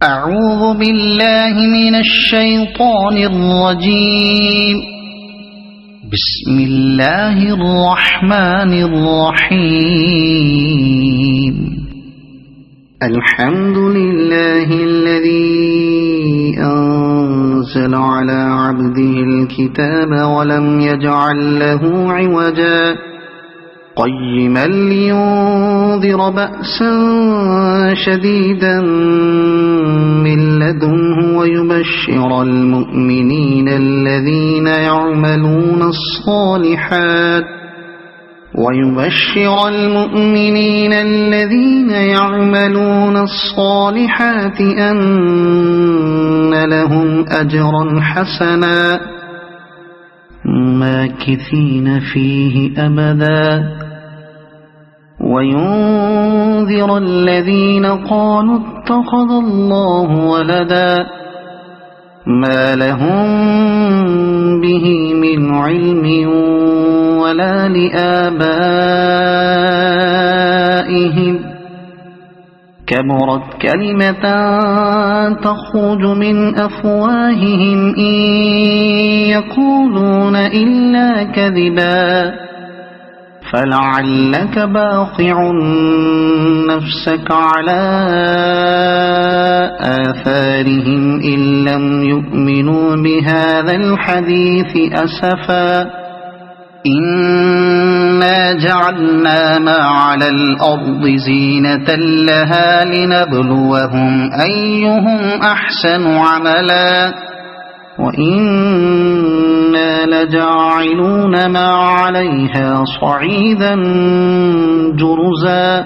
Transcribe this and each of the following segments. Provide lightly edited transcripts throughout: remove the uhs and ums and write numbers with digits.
أعوذ بالله من الشيطان الرجيم. بسم الله الرحمن الرحيم. الحمد لله الذي أنزل على عبده الكتاب ولم يجعل له عوجا قيما لينذر بأسا شديدا من لدنه ويبشر المؤمنين الذين يعملون الصالحات أن لهم أجرا حسنا ماكثين فيه أبدا وينذر الذين قالوا اتخذ الله ولدا ما لهم به من علم ولا لآبائهم كبرت كلمة تخرج من أفواههم إن يقولون إلا كذبا فلعلك باخع نفسك على آثارهم إن لم يؤمنوا بهذا الحديث أسفا إنا جعلنا ما على الأرض زينة لها لنبلوهم أيهم أحسن عملا وإنا لجاعلون ما عليها صعيدا جرزا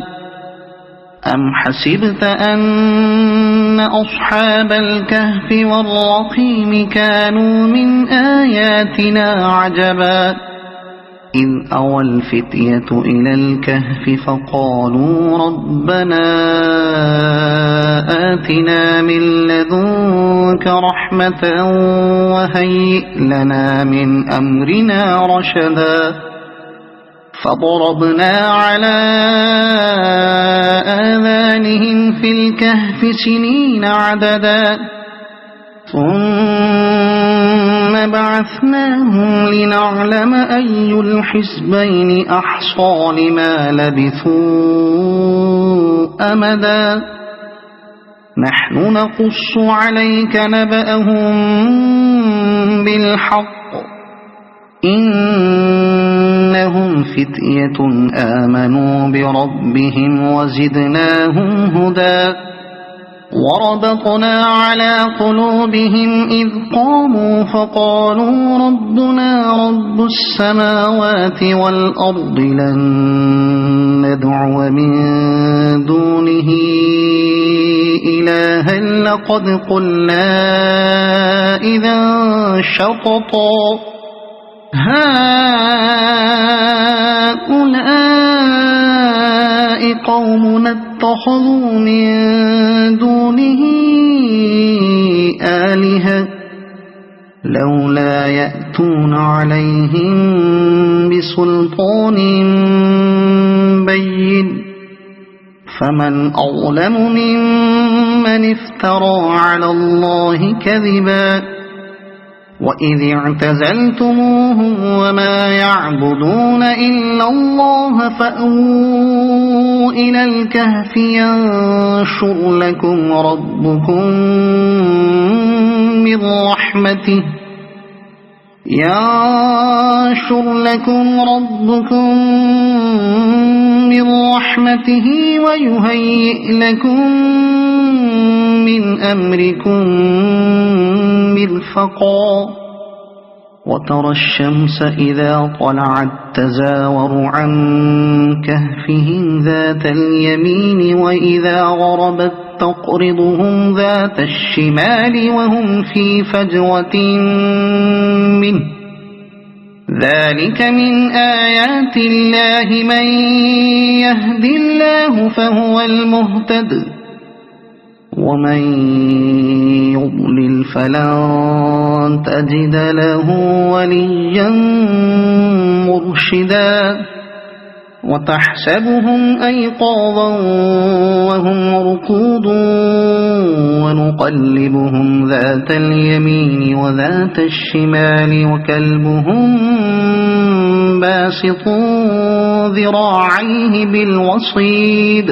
أم حسبت أن أصحاب الكهف والرقيم كانوا من آياتنا عجبا إذ أوى الفتية إلى الكهف فقالوا ربنا آتنا من لدنك رحمة وهيئ لنا من أمرنا رشدا فضربنا على آذانهم في الكهف سنين عددا ثم بعثناهم لنعلم أي الحزبين أحصى لما لبثوا أمدا نحن نقص عليك نبأهم بالحق إنهم فتية آمنوا بربهم وزدناهم هدى وربطنا على قلوبهم إذ قاموا فقالوا ربنا رب السماوات والأرض لن ندعو من دونه إلها لقد قلنا إذا شططا هؤلاء قومنا اتخذوا من دونه آلهة لولا يأتون عليهم بسلطان بين فمن أظلم ممن افترى على الله كذبا وإذ اعتزلتموهم وما يعبدون إلا الله فأووا إلى الكهف ينشر لكم ربكم من رحمته ويهيئ لكم من أمركم مرفقا وترى الشمس إذا طلعت تزاور عن كهفهم ذات اليمين وإذا غربت تقرضهم ذات الشمال وهم في فجوة منه ذلك من آيات الله من يهد الله فهو المهتد ومن يضلل فلن تجد له وليا مرشدا وتحسبهم أيقاظا وهم رقود ونقلبهم ذات اليمين وذات الشمال وكلبهم باسط ذراعيه بالوصيد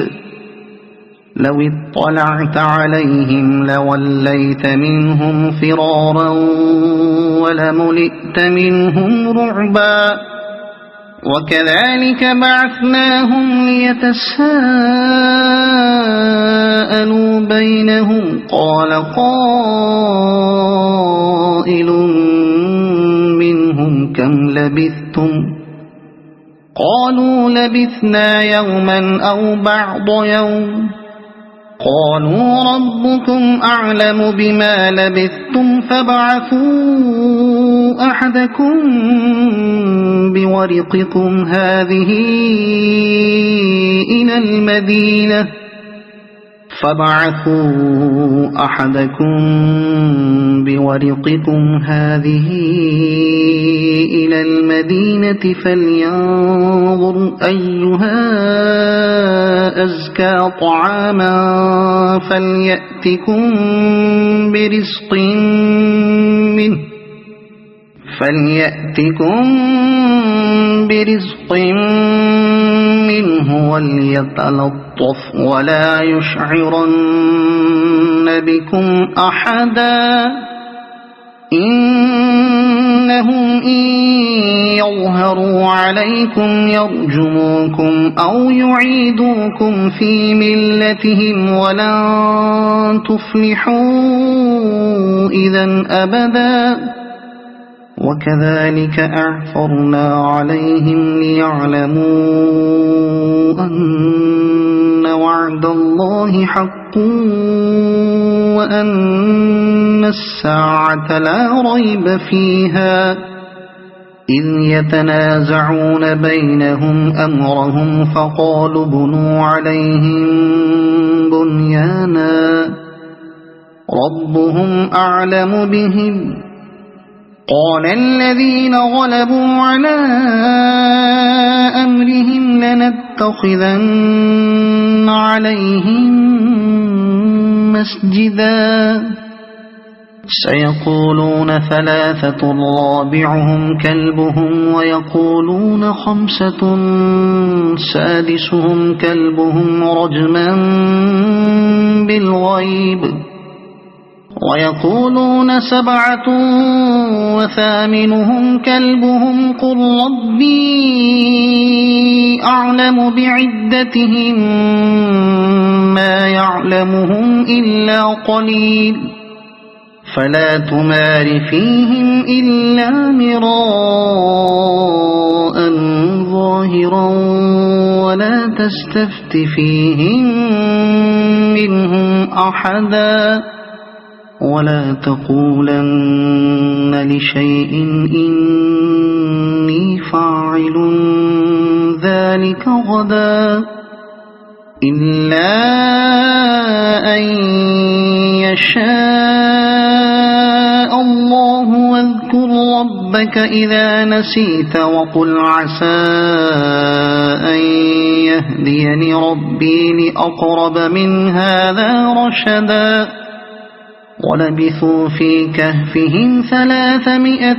لو اطلعت عليهم لوليت منهم فرارا ولملئت منهم رعبا وكذلك بعثناهم ليتساءلوا بينهم قال قائل منهم كم لبثتم قالوا لبثنا يوما أو بعض يوم قالوا ربكم أعلم بما لبثتم فابعثوا أحدكم بورقكم هذه إلى المدينة فلينظر أيها أزكى طعاما فليأتكم برزق منه وليتلطف ولا يشعرن بكم أحدا إنهم إن يظهروا عليكم يرجموكم أو يعيدوكم في ملتهم ولن تفلحوا إذا أبدا وكذلك أعثرنا عليهم ليعلموا أن وعد الله حق وأن الساعة لا ريب فيها إذ يتنازعون بينهم أمرهم فقالوا بنوا عليهم بنيانا ربهم أعلم بهم قال الذين غلبوا على أمرهم لنتخذن عليهم مسجدا سيقولون 3 رابعهم كلبهم ويقولون 5 سادسهم كلبهم رجما بالغيب ويقولون 7 وثامنهم كلبهم قل ربي أعلم بعدتهم ما يعلمهم إلا قليل فلا تمار فيهم إلا مراء ظاهرا ولا تستفت فيهم منهم أحدا ولا تقولن لشيء إني فاعل ذلك غدا إلا أن يشاء الله واذكر ربك إذا نسيت وقل عسى أن يهديني ربي لأقرب من هذا رشدا ولبثوا في كهفهم 300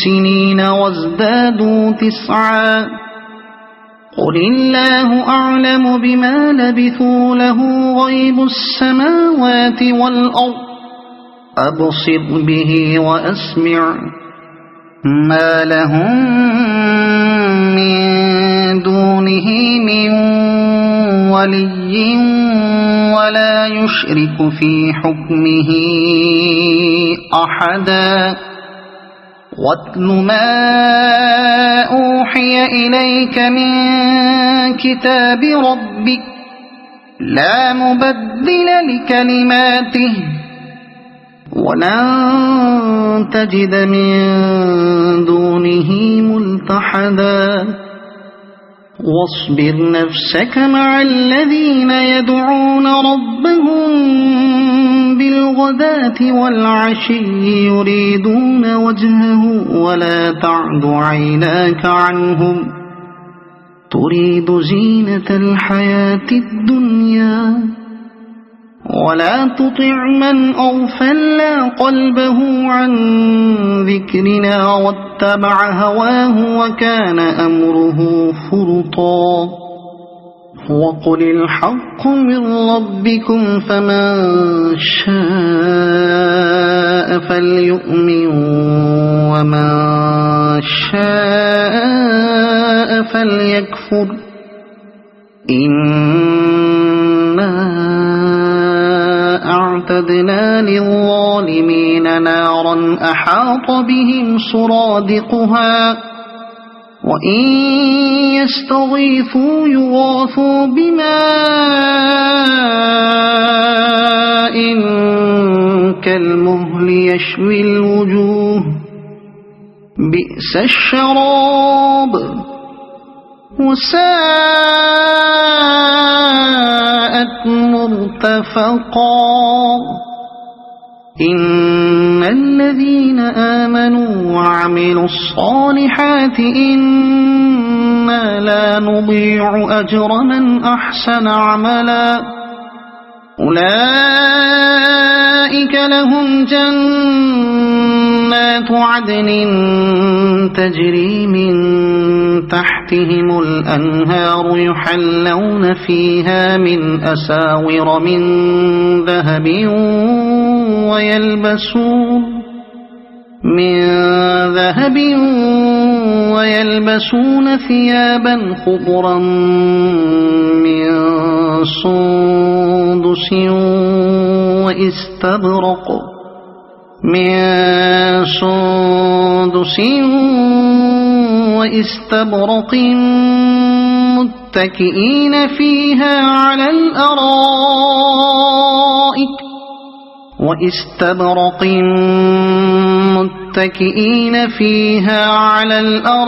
سنين وازدادوا 9 قل الله أعلم بما لبثوا له غيب السماوات والأرض أبصر به وأسمع ما لهم من دونه من ولي ولا يشرك في حكمه أحدا واتل ما أوحي إليك من كتاب ربك لا مبدل لكلماته ولن تجد من دونه ملتحدا واصبر نفسك مع الذين يدعون ربهم بالغداة والعشي يريدون وجهه ولا تعد عيناك عنهم تريد زينة الحياة الدنيا ولا تطع من أغفلنا قلبه عن ذكرنا واتبع هواه وكان أمره فرطا وقل الحق من ربكم فمن شاء فليؤمن ومن شاء فليكفر إنا أعتدنا للظالمين نارا أحاط بهم سرادقها وإن يستغيثوا يغاثوا بماء كالمهل يشوي الوجوه بئس الشراب وساءت مرتفقا إن الذين آمنوا وعملوا الصالحات إنا لا نضيع أجر من أحسن عملا أولئك لهم جنات عدن تجري من تحتهم الأنهار يحلون فيها من أساور من ذهب ويلبسون ثيابا خضرا من سندس واستبرق متكئين فيها على الأرائك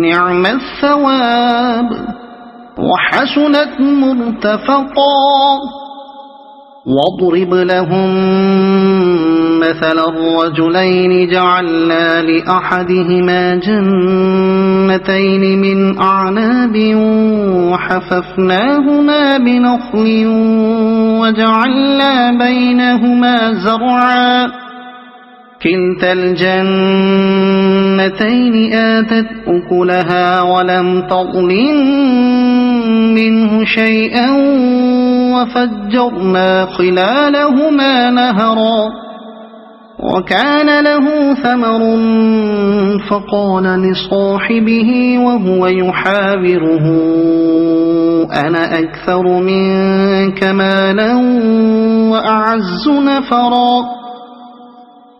نعم الثواب وحسنت مرتفقا واضرب لهم مثل الرجلين جعلنا لأحدهما جنتين من أعناب وحففناهما بنخل وجعلنا بينهما زرعا كلتا الجنتين آتت أكلها ولم تظلم منه شيئا وفجرنا خلالهما نهرا وكان له ثمر فقال لصاحبه وهو يحاوره أنا أكثر منك مالا وأعز نفرا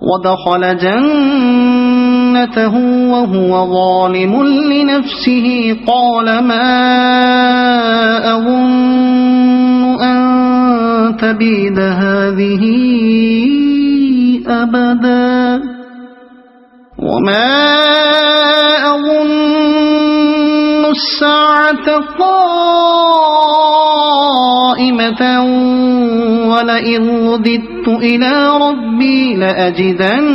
ودخل جنته وهو ظالم لنفسه قال ما أظن أن تبيد هذه أبدا وما أظن الساعة قائمة ولئن رددت إلى ربي لأجدن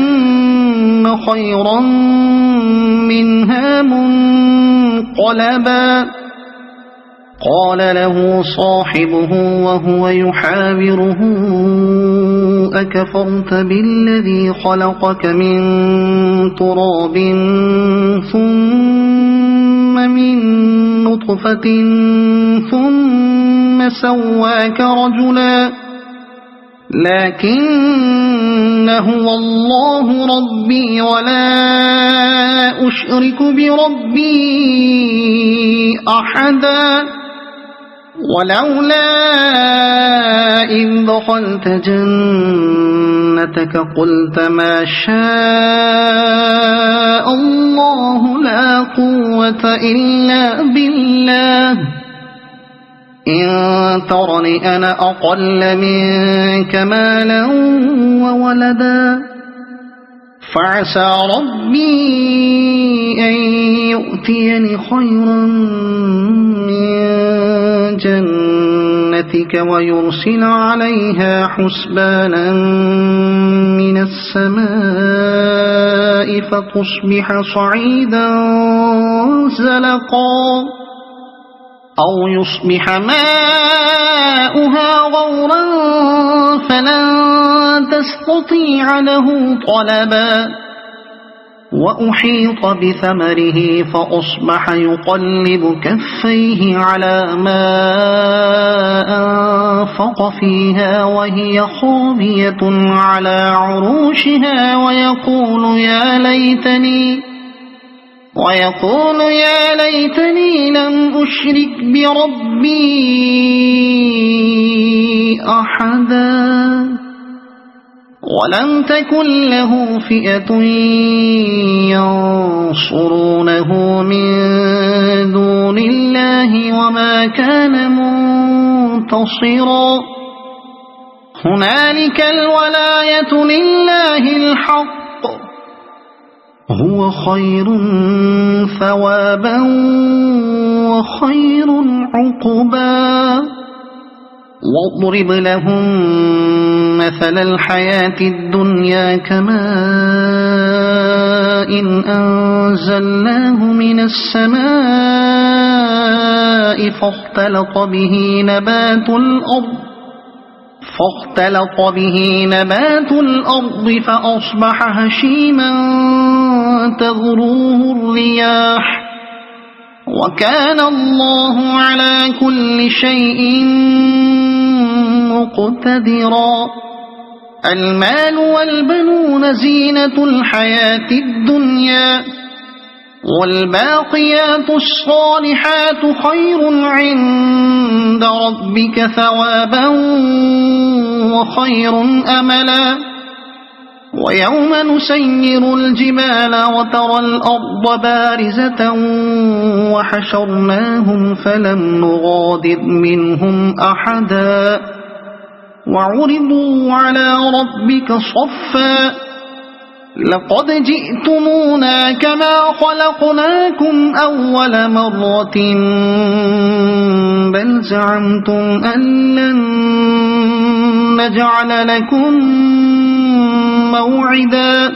خيرا منها منقلبا قال له صاحبه وهو يحاوره أكفرت بالذي خلقك من تراب ثم من نطفة ثم سواك رجلا لكن هو الله ربي ولا أشرك بربي أحدا ولولا إذ دخلت جنتك قلت ما شاء الله لا قوة إلا بالله إن ترني أنا أقل منك مالا وولدا فعسى ربي أن يؤتيني خيرا من جنتك جنتك ويرسل عليها حسبانا من السماء فتصبح صعيدا زلقا أو يصبح ماؤها غورا فلن تستطيع له طلبا وأحيط بثمره فأصبح يقلب كفيه على ما أنفق فيها وهي خاوية على عروشها ويقول يا ليتني لم أشرك بربي أحدا ولم تكن له فئة ينصرونه من دون الله وما كان منتصرا هنالك الولاية لله الحق هو خير ثوابا وخير عقبا واضرب لهم مثل الحياة الدنيا كماء أنزلناه من السماء فاختلط به نبات الأرض فأصبح هشيما تذروه الرياح وكان الله على كل شيء مقتدرا المال والبنون زينة الحياة الدنيا والباقيات الصالحات خير عند ربك ثوابا وخير أملا ويوم نسير الجبال وترى الأرض بارزة وحشرناهم فلم نغادر منهم أحدا وعرضوا على ربك صفا لقد جئتمونا كما خلقناكم أول مرة بل زعمتم أن لن نجعل لكم موعدا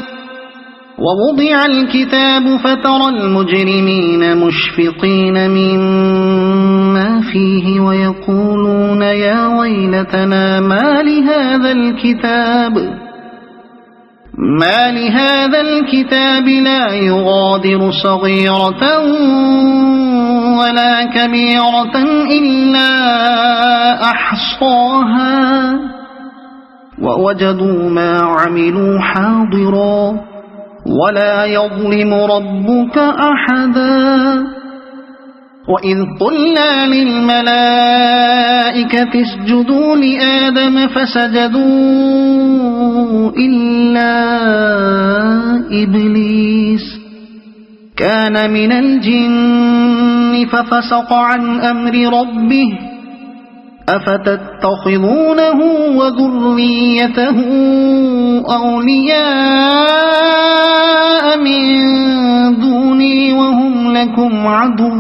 ووضع الكتاب فترى المجرمين مشفقين مما فيه ويقولون يا ويلتنا ما لهذا الكتاب لا يغادر صغيرة ولا كبيرة إلا أحصاها ووجدوا ما عملوا حاضرا ولا يظلم ربك أحدا وإذ قلنا للملائكة اسجدوا لآدم فسجدوا إلا إبليس كان من الجن ففسق عن أمر ربه أفتتخذونه وذريته أولياء من دوني وهم لكم عدو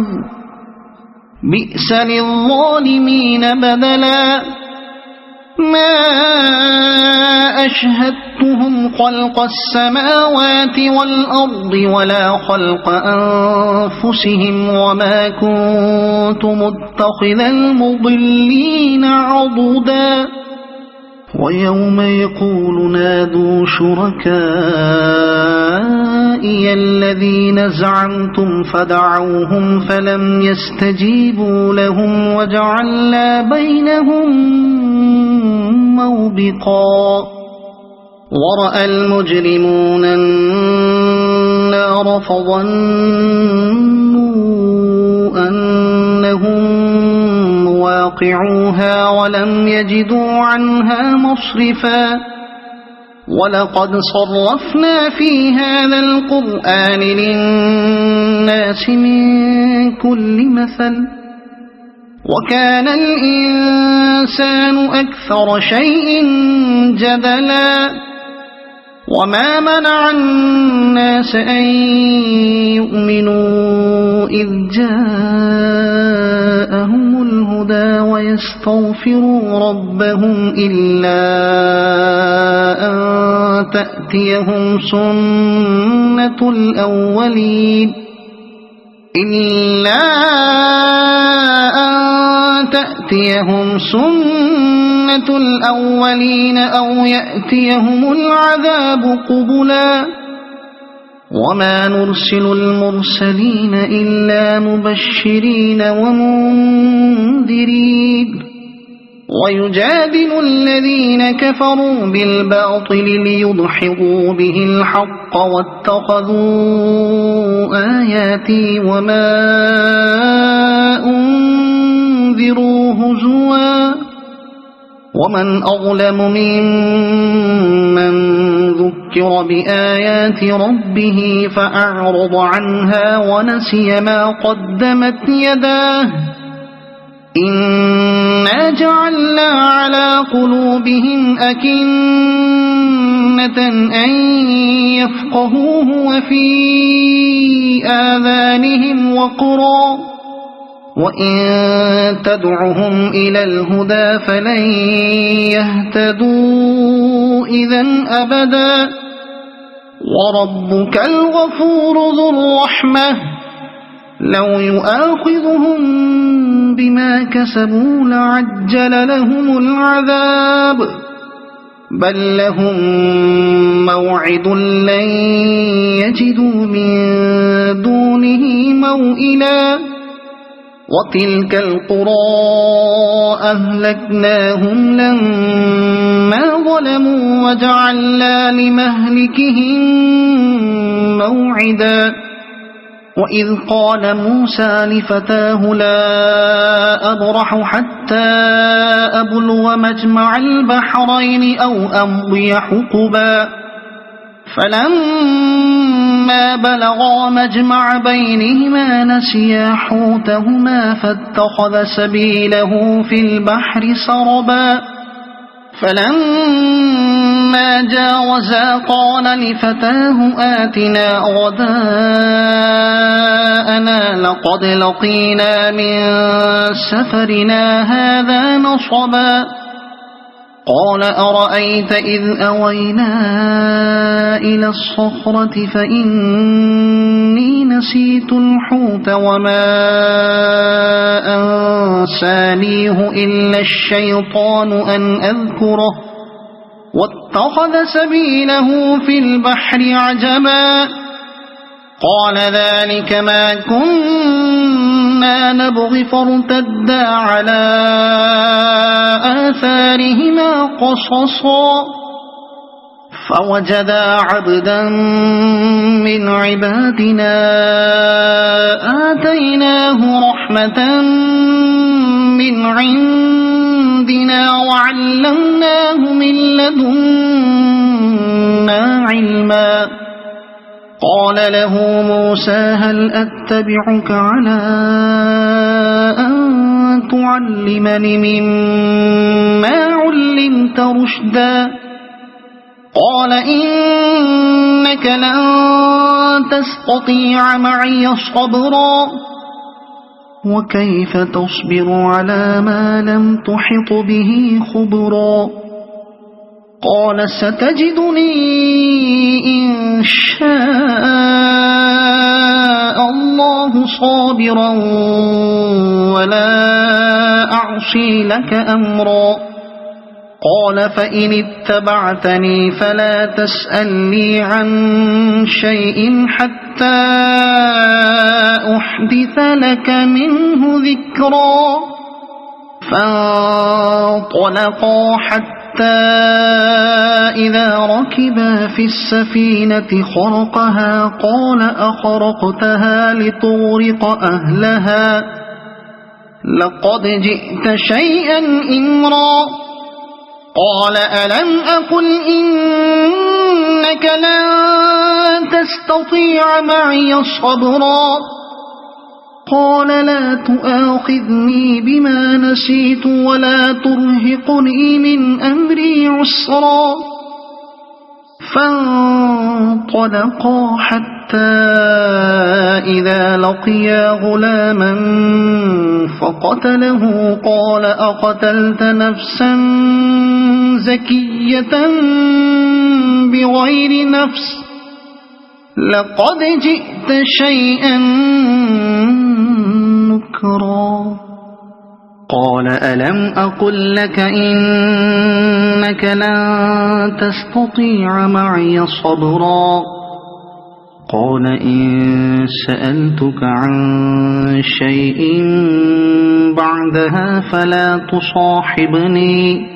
بئس للظالمين بدلا ما أشهدتهم خلق السماوات والأرض ولا خلق أنفسهم وما كنت متخذ المضلين عضدا ويوم يقول نادوا شركائي الذين زعمتم فدعوهم فلم يستجيبوا لهم وجعلنا بينهم موبقا ورأى المجرمون النار فظنوا أنهم مواقعوها ولم يجدوا عنها مصرفا ولقد صرفنا في هذا القرآن للناس من كل مثل وكان الإنسان أكثر شيء جدلا وما منع الناس أن يؤمنوا إذ جاءهم الهدى الهدى ويستغفروا ربهم إلا أن تأتيهم سنة الأولين أو يأتيهم العذاب قبلا وما نرسل المرسلين إلا مبشرين ومنذرين ويجادل الذين كفروا بالباطل ليدحضوا به الحق واتخذوا آياتي وما أنذروا هزوا ومن أظلم ممن ذكر بآيات ربه فأعرض عنها ونسي ما قدمت يداه إنا جعلنا على قلوبهم أكنة أن يفقهوه وفي آذانهم وقرا وإن تدعهم إلى الهدى فلن يهتدوا إذا أبدا وربك الغفور ذو الرحمة لو يؤاخذهم بما كسبوا لعجل لهم العذاب بل لهم موعد لن يجدوا من دونه موئلا وتلك القرى أهلكناهم لما ظلموا وجعلنا لمهلكهم موعدا وإذ قال موسى لفتاه لا أبرح حتى أبلغ مجمع البحرين أو أمضي حقبا فلما بلغا مجمع بينهما نسيا حوتهما فاتخذ سبيله في البحر سربا فلما جاوزا قال لفتاه آتنا غداءنا لقد لقينا من سفرنا هذا نصبا قال أرأيت إذ أوينا إلى الصخرة فإني نسيت الحوت وما أنسانيه إلا الشيطان أن أذكره واتخذ سبيله في البحر عجبا قال ذلك ما كنا نبغي فارتدا على آثارهما قصصا فوجدا عبدا من عبادنا آتيناه رحمة من عندنا وعلمناه من لدنا علما قال له موسى هل أتبعك على أن تعلمني مما علمت رشدا قال إنك لن تستطيع معي صبرا وكيف تصبر على ما لم تحط به خبرا قال ستجدني إن شاء الله صابرا ولا أعصي لك أمرا قال فإن اتبعتني فلا تسألني عن شيء حتى أحدث لك منه ذكرا فانطلقا حتى إذا ركبا في السفينة خرقها قال أخرقتها لتغرق أهلها لقد جئت شيئا إمرا قال ألم أقل إنك لن تستطيع معي صبرا قال لا تؤاخذني بما نسيت ولا ترهقني من أمري عسرا فانطلقا حتى إذا لقيا غلاما فقتله قال أقتلت نفسا زكية بغير نفس لقد جئت شيئا نكرا قال ألم أقل لك إنك لن تستطيع معي صبرا قال إن سألتك عن شيء بعدها فلا تصاحبني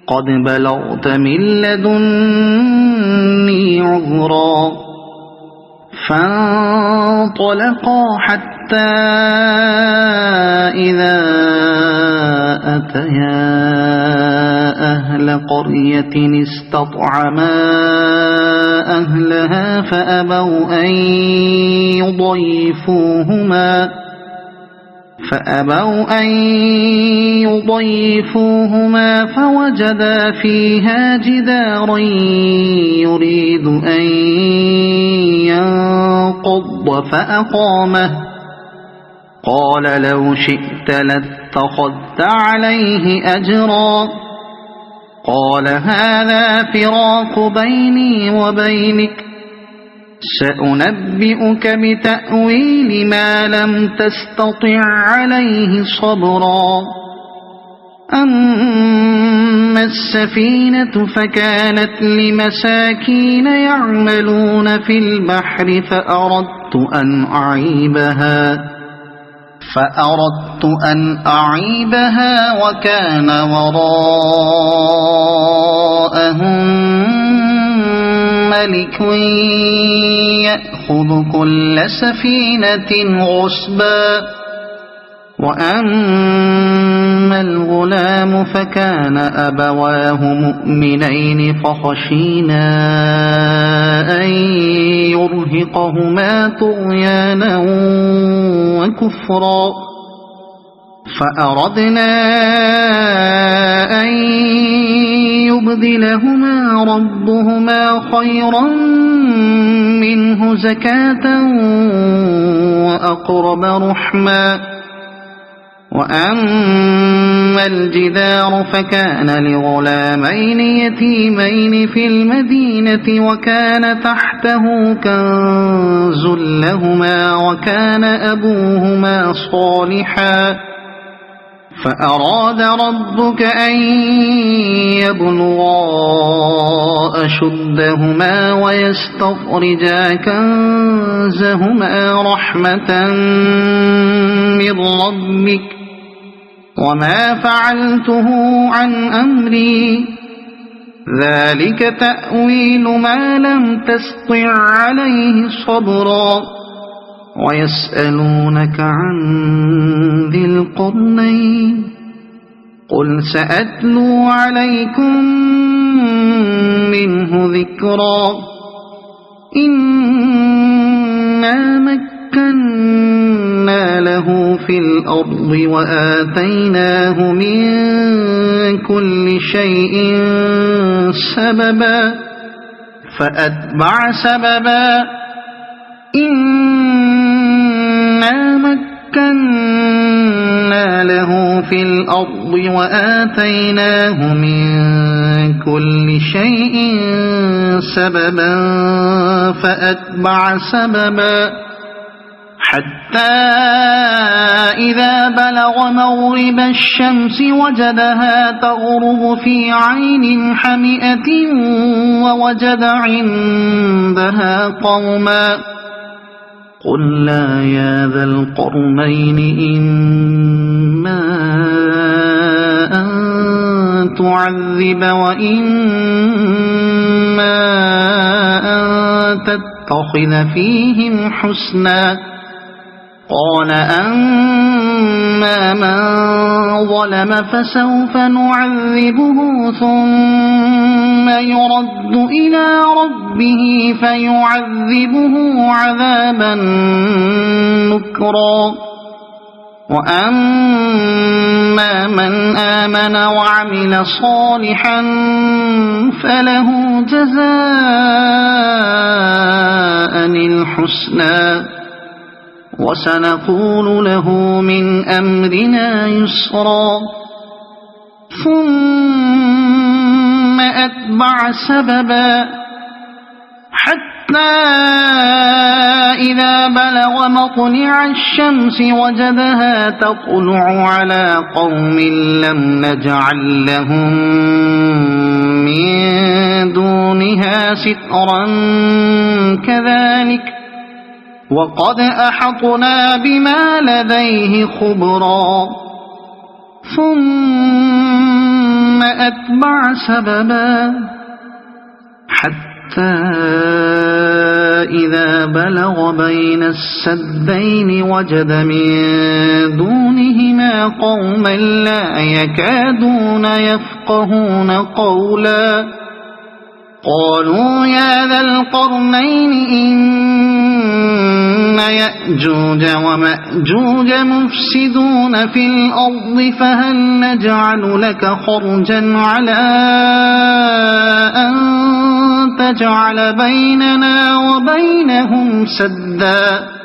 قد بلغت من لدني عذرا فانطلقا حتى إذا أتيا أهل قرية استطعما أهلها فأبوا أن يضيفوهما فوجدا فيها جدارا يريد أن ينقض فأقامه قال لو شئت لاتخذت عليه أجرا قال هذا فراق بيني وبينك سأنبئك بتأويل ما لم تستطع عليه صبرا أما السفينة فكانت لمساكين يعملون في البحر فأردت أن أعيبها وكان وراءهم ملك يأخذ كل سفينة غصبا وأما الغلام فكان أبواه مؤمنين فخشينا أن يرهقهما طغيانا وكفرا فأردنا أن يبدلهما ربهما خيرا منه زكاة وأقرب رحما وأما الجدار فكان لغلامين يتيمين في المدينة وكان تحته كنز لهما وكان أبوهما صالحا فأراد ربك أن يبلغا أشدهما ويستخرجا كنزهما رحمة من ربك وما فعلته عن أمري ذلك تأويل ما لم تسطع عليه صبرا ويسألونك عن ذي القرنين قل سأتلو عليكم منه ذكرا إنا مكنا له في الأرض وآتيناه من كل شيء سببا فأتبع سببا إنا مكنا له في الأرض وآتيناه من كل شيء سببا فأتبع سببا حتى إذا بلغ مغرب الشمس وجدها تغرب في عين حمئة ووجد عندها قوما قلنا يا ذا القرنين إما أن تعذب وإما أن تتخذ فيهم حسنا قال أما من ظلم فسوف نعذبه ثم يرد إلى ربه فيعذبه عذابا نكرا وأما من آمن وعمل صالحا فله جزاء الحسنى وسنقول له من أمرنا يسرا ثم أتبع سببا حتى إذا بلغ مطلع الشمس وجدها تطلع على قوم لم نجعل لهم من دونها سترا كذلك وقد أحطنا بما لديه خبرا ثم أتبع سببا حتى إذا بلغ بين السدين وجد من دونهما قوما لا يكادون يفقهون قولا قالوا يا ذا القرنين إن يأجوج ومأجوج مفسدون في الأرض فهل نجعل لك خرجا على أن تجعل بيننا وبينهم سدا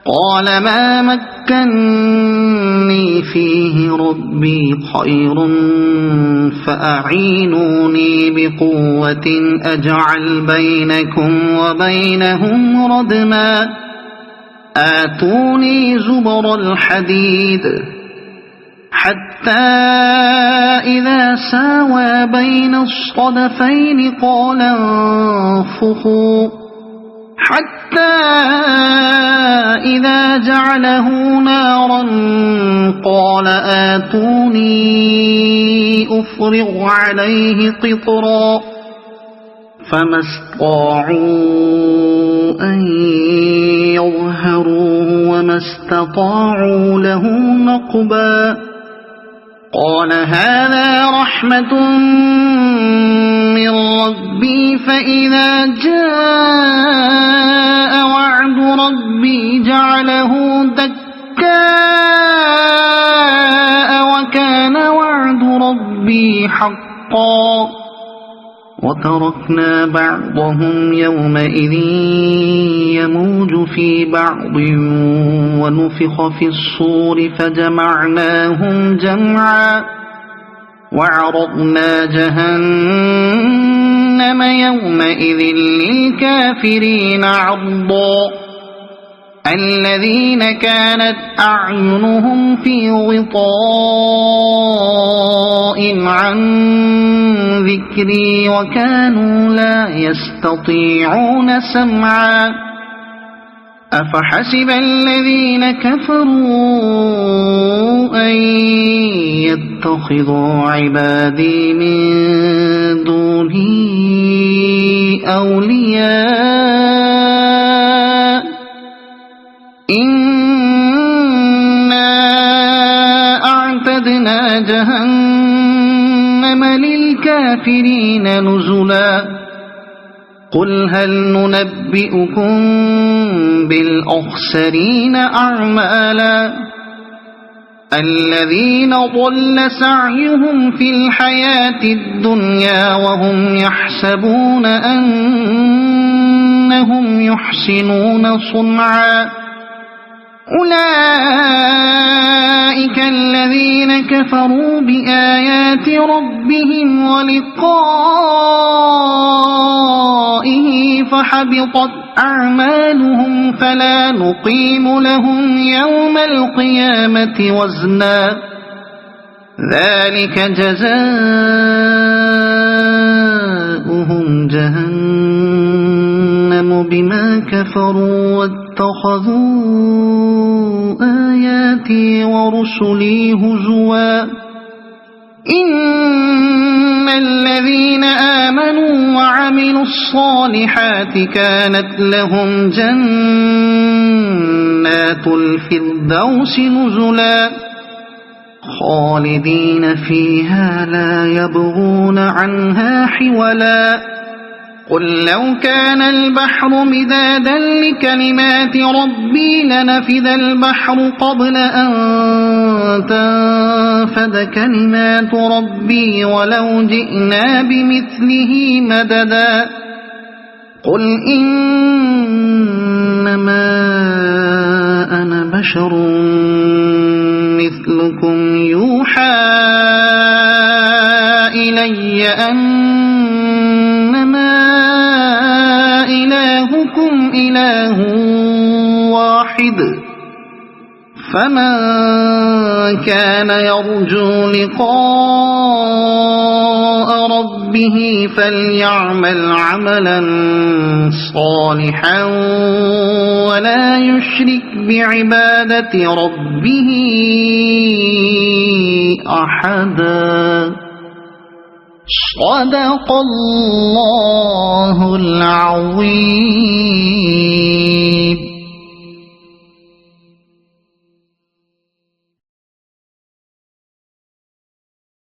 قال ما مكني فيه ربي خير فأعينوني بقوة أجعل بينكم وبينهم ردما آتوني زبر الحديد حتى إذا ساوى بين الصدفين قال انفخوا حتى إذا جعله نارا قال آتوني أفرغ عليه قطرا فما استطاعوا أن يظهروه وما استطاعوا له نقبا قال هذا رحمة من ربي فإذا جاء وعد ربي جعله دكاء وكان وعد ربي حقا وتركنا بعضهم يومئذ يموج في بعض ونفخ في الصور فجمعناهم جمعا وعرضنا جهنم يومئذ للكافرين عرضا الذين كانت أعينهم في غطاء عن ذكري وكانوا لا يستطيعون سمعا أفحسب الذين كفروا أن يتخذوا عبادي من دوني أولياء إنا أعتدنا جهنم للكافرين نزلا قل هل ننبئكم بالأخسرين أعمالا الذين ضل سعيهم في الحياة الدنيا وهم يحسبون أنهم يحسنون صنعا أولئك الذين كفروا بآيات ربهم ولقائه فحبطت أعمالهم فلا نقيم لهم يوم القيامة وزنا ذلك جزاؤهم جهنم بما كفروا واتخذوا آياتي ورسلي هزوا إن الذين آمنوا وعملوا الصالحات كانت لهم جنات الفردوس نزلا خالدين فيها لا يبغون عنها حولا قل لو كان البحر مدادا لكلمات ربي لنفذ البحر قبل أن تنفد كلمات ربي ولو جئنا بمثله مددا قل إنما أنا بشر مثلكم يوحى إلي أنما إلهكم إله واحد فمن كان يرجو لقاء ربه فليعمل عملا صالحا ولا يشرك بعبادة ربه أحدا. صدق الله العظيم.